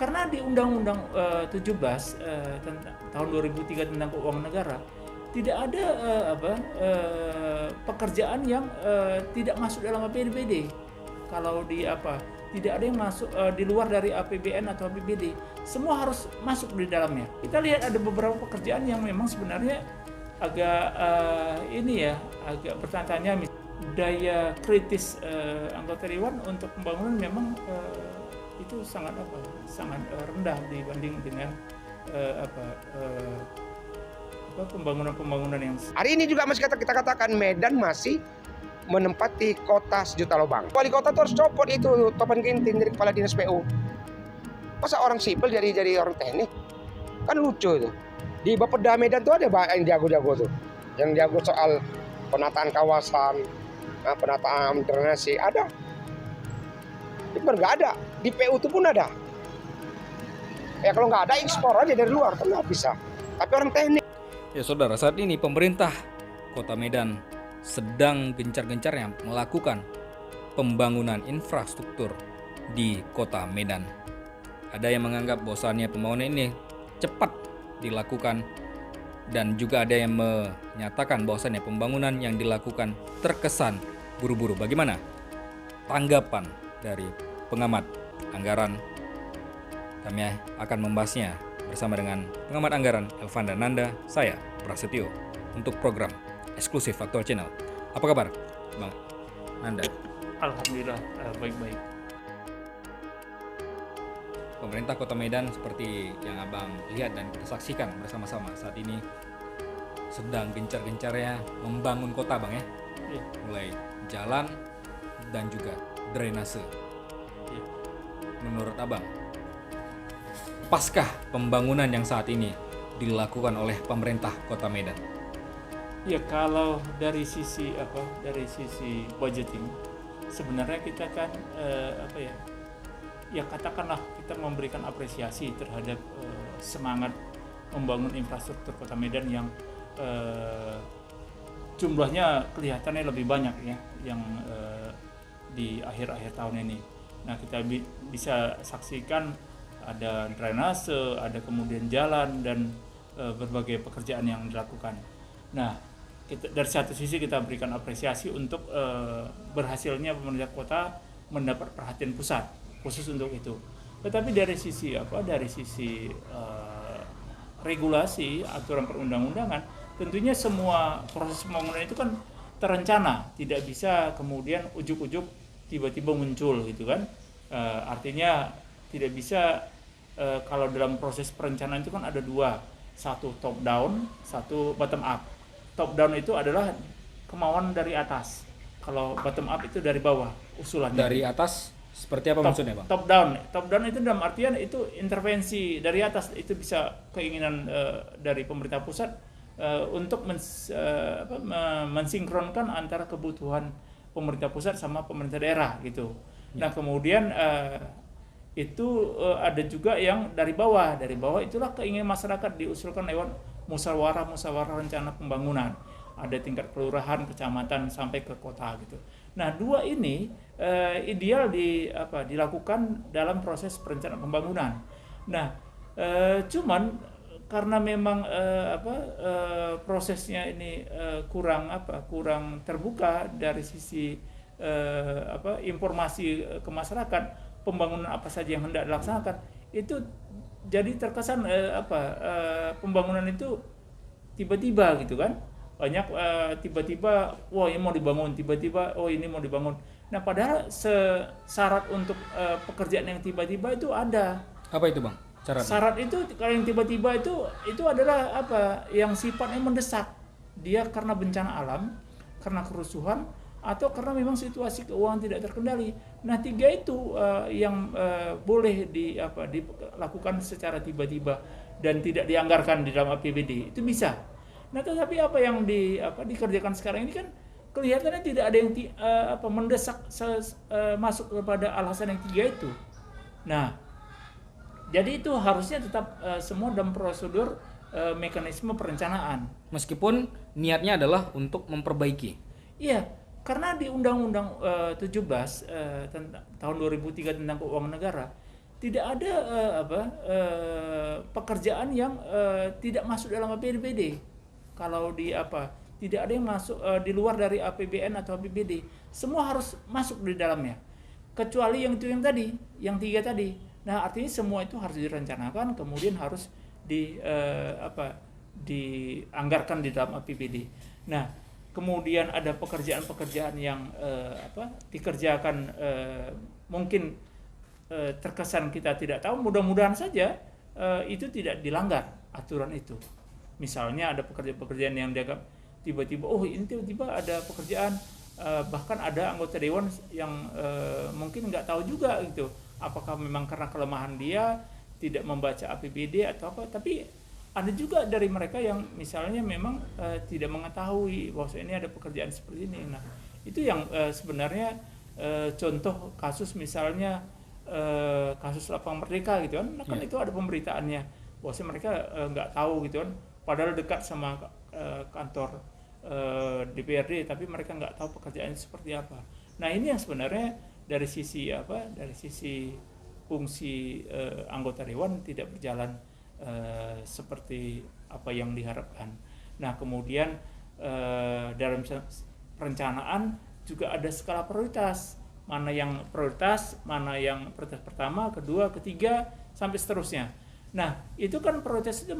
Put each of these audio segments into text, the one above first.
karena di Undang-Undang 17 tahun 2003 tentang keuangan negara tidak ada pekerjaan yang tidak masuk dalam APBD. Kalau di tidak ada yang masuk di luar dari APBN atau APBD, semua harus masuk di dalamnya. Kita lihat ada beberapa pekerjaan yang memang sebenarnya agak agak bertanya-tanya. Daya kritis anggota dewan untuk pembangunan memang itu sangat rendah dibanding dengan pembangunan yang hari ini juga masih kita katakan Medan masih menempati kota sejuta lubang. Wali kota itu harus copot itu topan ginting dari kepala dinas PU. Masa orang sipil jadi orang teknik? Kan lucu itu. Di Bapeda Medan tuh ada yang jago-jago tuh. Yang jago soal penataan kawasan, penataan drainase ada. Itu nggak ada. Di PU itu pun ada. Ya kalau nggak ada ekspor aja dari luar kan nggak bisa. Tapi orang teknik. Ya saudara, saat ini pemerintah Kota Medan sedang gencar-gencarnya melakukan pembangunan infrastruktur di Kota Medan. Ada yang menganggap bahwasannya pembangunan ini cepat dilakukan dan juga ada yang menyatakan bahwasannya pembangunan yang dilakukan terkesan buru-buru. Bagaimana tanggapan dari pengamat anggaran? Kami akan membahasnya bersama dengan pengamat anggaran Elvanda Nanda, saya Prasetyo untuk program eksklusif Faktual Channel. Apa kabar, Bang Nanda? Alhamdulillah baik-baik. Pemerintah Kota Medan seperti yang Abang lihat dan kita saksikan bersama-sama saat ini sedang gencar-gencarnya membangun kota, Bang ya. Ya. Mulai jalan dan juga drainase. Ya. Menurut Abang, paskah pembangunan yang saat ini dilakukan oleh pemerintah Kota Medan? Ya, kalau dari sisi budgeting sebenarnya kita kan katakanlah kita memberikan apresiasi terhadap semangat membangun infrastruktur Kota Medan yang jumlahnya kelihatannya lebih banyak ya yang di akhir-akhir tahun ini. Nah, kita bisa saksikan ada drainase, ada kemudian jalan dan berbagai pekerjaan yang dilakukan. Nah, dari satu sisi kita berikan apresiasi untuk berhasilnya pemerintah kota mendapat perhatian pusat khusus untuk itu. Tetapi dari sisi regulasi, aturan perundang-undangan, tentunya semua proses pembangunan itu kan terencana, tidak bisa kemudian ujuk-ujuk tiba-tiba muncul gitu kan. Artinya tidak bisa kalau dalam proses perencanaan itu kan ada dua, satu top down, satu bottom up. Top down itu adalah kemauan dari atas. Kalau bottom up itu dari bawah, usulannya. Dari atas seperti apa maksudnya, Bang? Top down itu dalam artian itu intervensi dari atas, itu bisa keinginan dari pemerintah pusat untuk mensinkronkan antara kebutuhan pemerintah pusat sama pemerintah daerah gitu. Ya. Nah, kemudian itu ada juga yang dari bawah itulah keinginan masyarakat diusulkan lewat musyawarah rencana pembangunan, ada tingkat kelurahan, kecamatan sampai ke kota gitu. Nah, dua ini ideal dilakukan dalam proses perencanaan pembangunan. Nah, cuman karena memang prosesnya ini kurang terbuka dari sisi informasi ke masyarakat, pembangunan apa saja yang hendak dilaksanakan, itu jadi terkesan pembangunan itu tiba-tiba gitu kan. Banyak tiba-tiba wah ini mau dibangun, tiba-tiba oh ini mau dibangun. Nah, padahal syarat untuk pekerjaan yang tiba-tiba itu ada. Apa itu, Bang? Syarat itu kalau yang tiba-tiba itu adalah yang sifatnya mendesak. Dia karena bencana alam, karena kerusuhan, atau karena memang situasi keuangan tidak terkendali. Nah, tiga itu yang boleh dilakukan secara tiba-tiba dan tidak dianggarkan di dalam APBD. Itu bisa. Nah, tetapi apa yang dikerjakan sekarang ini kan kelihatannya tidak ada yang mendesak masuk kepada alasan yang tiga itu. Nah, jadi itu harusnya tetap semua dalam prosedur mekanisme perencanaan. Meskipun niatnya adalah untuk memperbaiki. Iya, karena di Undang-Undang 17 tahun 2003 tentang keuangan negara tidak ada pekerjaan yang tidak masuk dalam APBD. Kalau di tidak ada yang masuk di luar dari APBN atau APBD, semua harus masuk di dalamnya. Kecuali yang tadi, yang 3 tadi. Nah, artinya semua itu harus direncanakan, kemudian harus dianggarkan di dalam APBD. Nah, kemudian ada pekerjaan-pekerjaan yang dikerjakan mungkin terkesan kita tidak tahu, mudah-mudahan saja itu tidak dilanggar aturan itu. Misalnya ada pekerjaan-pekerjaan yang dianggap tiba-tiba, ini tiba-tiba ada pekerjaan, bahkan ada anggota dewan yang mungkin nggak tahu juga gitu, apakah memang karena kelemahan dia tidak membaca APBD atau apa, tapi ada juga dari mereka yang misalnya memang tidak mengetahui bahwa ini ada pekerjaan seperti ini. Nah, itu yang sebenarnya contoh kasus misalnya kasus Lapang Merdeka gitu kan, kan itu ada pemberitaannya bahwa mereka nggak tahu gitu kan, padahal dekat sama kantor DPRD, tapi mereka nggak tahu pekerjaannya seperti apa. Nah, ini yang sebenarnya dari sisi fungsi anggota dewan tidak berjalan seperti apa yang diharapkan. Nah, kemudian dalam perencanaan juga ada skala prioritas, mana yang prioritas pertama, kedua, ketiga, sampai seterusnya. Nah, itu kan prioritas itu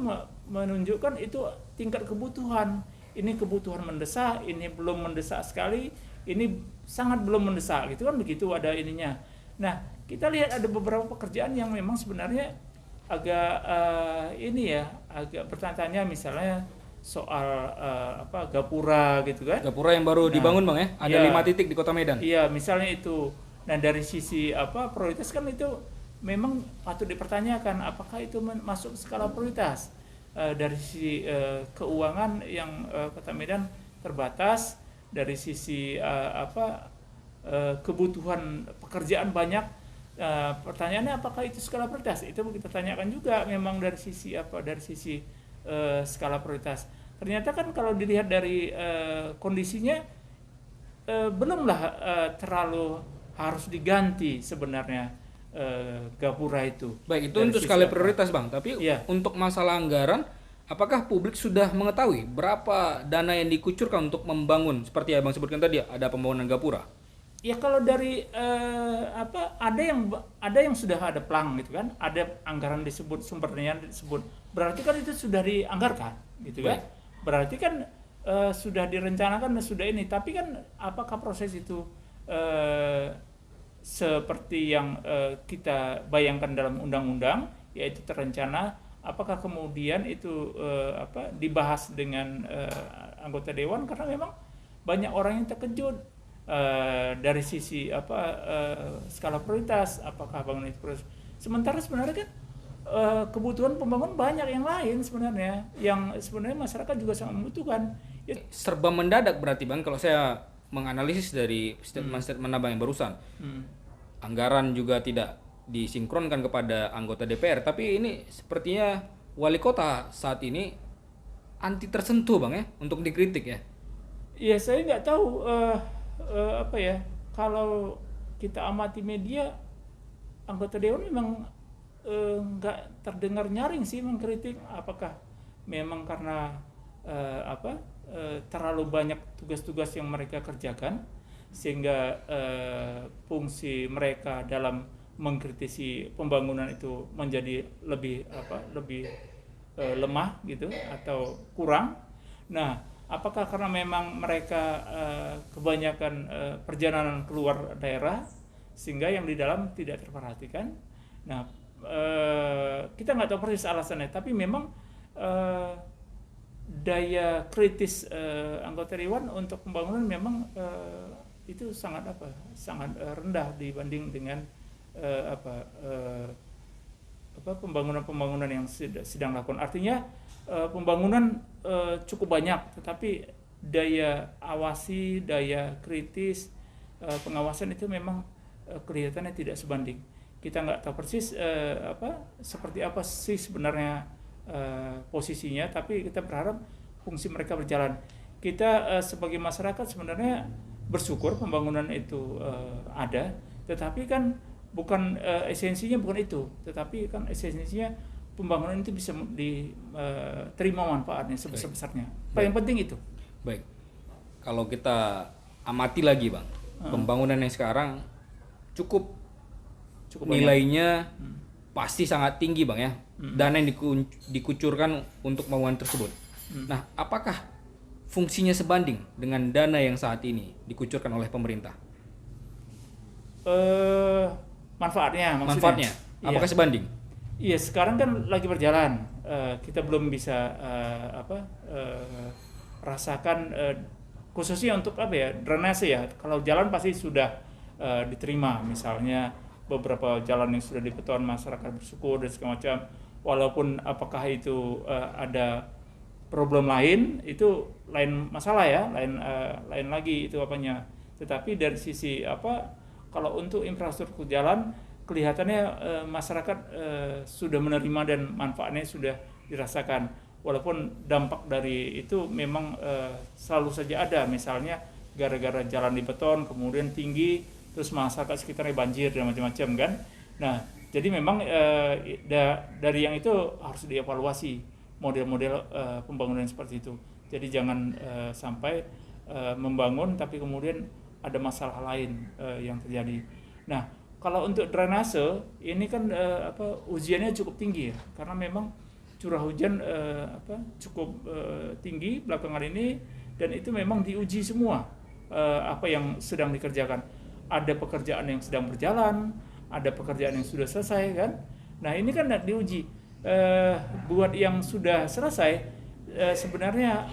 menunjukkan itu tingkat kebutuhan. Ini kebutuhan mendesak, ini belum mendesak sekali, ini sangat belum mendesak, gitu kan, begitu ada ininya. Nah, kita lihat ada beberapa pekerjaan yang memang sebenarnya agak agak bertanya-tanya, misalnya soal gapura gitu kan. Gapura yang baru dibangun Bang ya, ada 5 titik di Kota Medan. Iya, misalnya itu. Nah, dari sisi prioritas kan itu memang patut dipertanyakan apakah itu masuk skala prioritas. Dari sisi keuangan yang Kota Medan terbatas, dari sisi kebutuhan pekerjaan banyak, pertanyaannya apakah itu skala prioritas? Itu kita tanyakan juga memang dari sisi skala prioritas. Ternyata kan kalau dilihat dari kondisinya belumlah terlalu harus diganti sebenarnya gapura itu. Baik, itu untuk skala prioritas Bang, tapi untuk masalah anggaran, apakah publik sudah mengetahui berapa dana yang dikucurkan untuk membangun seperti yang Bang sebutkan tadi, ada pembangunan gapura? Ya, kalau dari ada yang sudah ada plang gitu kan, ada anggaran disebut, sumber daya disebut, berarti kan itu sudah dianggarkan gitu kan. Berarti kan sudah direncanakan dan sudah ini, tapi kan apakah proses itu seperti yang kita bayangkan dalam undang-undang, yaitu terencana, apakah kemudian itu dibahas dengan anggota dewan, karena memang banyak orang yang terkejut dari sisi skala prioritas, apakah bangunan itu prioritas. Sementara sebenarnya kan kebutuhan pembangunan banyak yang lain sebenarnya, yang sebenarnya masyarakat juga sangat membutuhkan. Serba mendadak berarti Bang, kalau saya menganalisis dari statement Abang yang barusan. Anggaran juga tidak disinkronkan kepada anggota DPR, tapi ini sepertinya wali kota saat ini anti tersentuh Bang ya, untuk dikritik ya. Iya, saya nggak tahu kalau kita amati media, anggota dewan memang nggak terdengar nyaring sih mengkritik. Apakah memang karena terlalu banyak tugas-tugas yang mereka kerjakan sehingga fungsi mereka dalam mengkritisi pembangunan itu menjadi lebih lemah gitu atau kurang. Nah, apakah karena memang mereka kebanyakan perjalanan keluar daerah sehingga yang di dalam tidak terperhatikan? Nah, kita nggak tahu persis alasannya, tapi memang daya kritis anggota dewan untuk pembangunan memang itu sangat rendah dibanding dengan pembangunan yang sedang dilakukan. Artinya pembangunan cukup banyak, tetapi daya awasi, daya kritis, pengawasan itu memang kelihatannya tidak sebanding. Kita nggak tahu persis seperti apa sih sebenarnya posisinya, tapi kita berharap fungsi mereka berjalan. Kita sebagai masyarakat sebenarnya bersyukur pembangunan itu ada, tetapi kan bukan esensinya bukan itu, tetapi kan esensinya pembangunan itu bisa diterima manfaatnya sebesar-besarnya. Paling penting itu. Baik. Kalau kita amati lagi Bang, pembangunan yang sekarang cukup nilainya pasti sangat tinggi Bang ya. Dana yang dikucurkan untuk pembangunan tersebut. Nah, apakah fungsinya sebanding dengan dana yang saat ini dikucurkan oleh pemerintah? Manfaatnya maksudnya. Manfaatnya, apakah sebanding? Iya, sekarang kan lagi berjalan. Kita belum bisa rasakan khususnya untuk drainase ya. Kalau jalan pasti sudah diterima, misalnya beberapa jalan yang sudah dibeton masyarakat bersyukur dan segala macam. Walaupun apakah itu ada problem lain, itu lain masalah ya, lain lagi itu apanya. Tetapi dari sisi kalau untuk infrastruktur jalan kelihatannya masyarakat sudah menerima dan manfaatnya sudah dirasakan. Walaupun dampak dari itu memang selalu saja ada, misalnya gara-gara jalan di beton kemudian tinggi terus masyarakat sekitarnya banjir dan macam-macam kan. Nah, jadi memang dari yang itu harus dievaluasi model-model pembangunan seperti itu. Jadi jangan sampai membangun tapi kemudian ada masalah lain yang terjadi. Nah, kalau untuk drainase ini kan ujiannya cukup tinggi ya, karena memang curah hujan cukup tinggi belakangan ini, dan itu memang diuji semua apa yang sedang dikerjakan. Ada pekerjaan yang sedang berjalan, ada pekerjaan yang sudah selesai kan. Nah ini kan diuji. Buat yang sudah selesai sebenarnya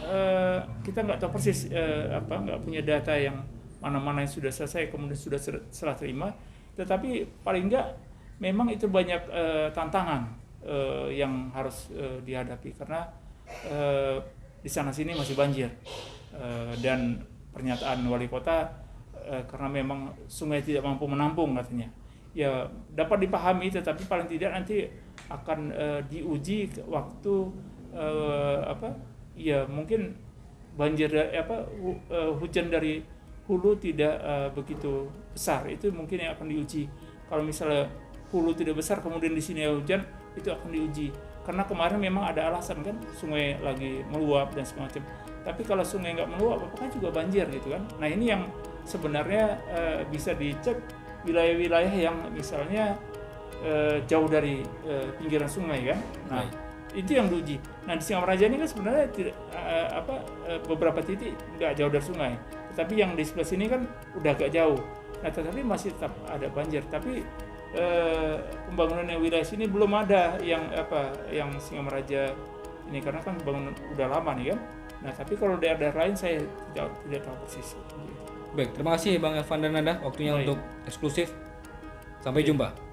kita nggak tahu persis nggak punya data yang mana-mana yang sudah selesai kemudian sudah serah terima. Tetapi paling nggak memang itu banyak tantangan yang harus dihadapi karena di sana sini masih banjir dan pernyataan wali kota karena memang sungai tidak mampu menampung katanya. Ya dapat dipahami, tetapi paling tidak nanti akan diuji waktu ya mungkin banjir hujan dari hulu tidak begitu besar, itu mungkin yang akan diuji. Kalau misalnya hulu tidak besar kemudian di sini hujan, itu akan diuji. Karena kemarin memang ada alasan kan, sungai lagi meluap dan semacam. Tapi kalau sungai nggak meluap, apakah juga banjir gitu kan? Nah ini yang sebenarnya bisa dicek wilayah-wilayah yang misalnya jauh dari pinggiran sungai kan. Nah itu yang diuji. Nah di Singamaraja ini kan sebenarnya beberapa titik nggak jauh dari sungai, tetapi yang di sebelah sini kan udah agak jauh. Nah tetapi masih tetap ada banjir. Tapi pembangunan yang wilayah sini belum ada yang Singamaraja ini, karena kan bangunan udah lama nih kan. Nah tapi kalau daerah lain saya tidak tahu persis. Baik, terima kasih Bang Evan dan Nanda waktunya untuk eksklusif. Sampai jumpa.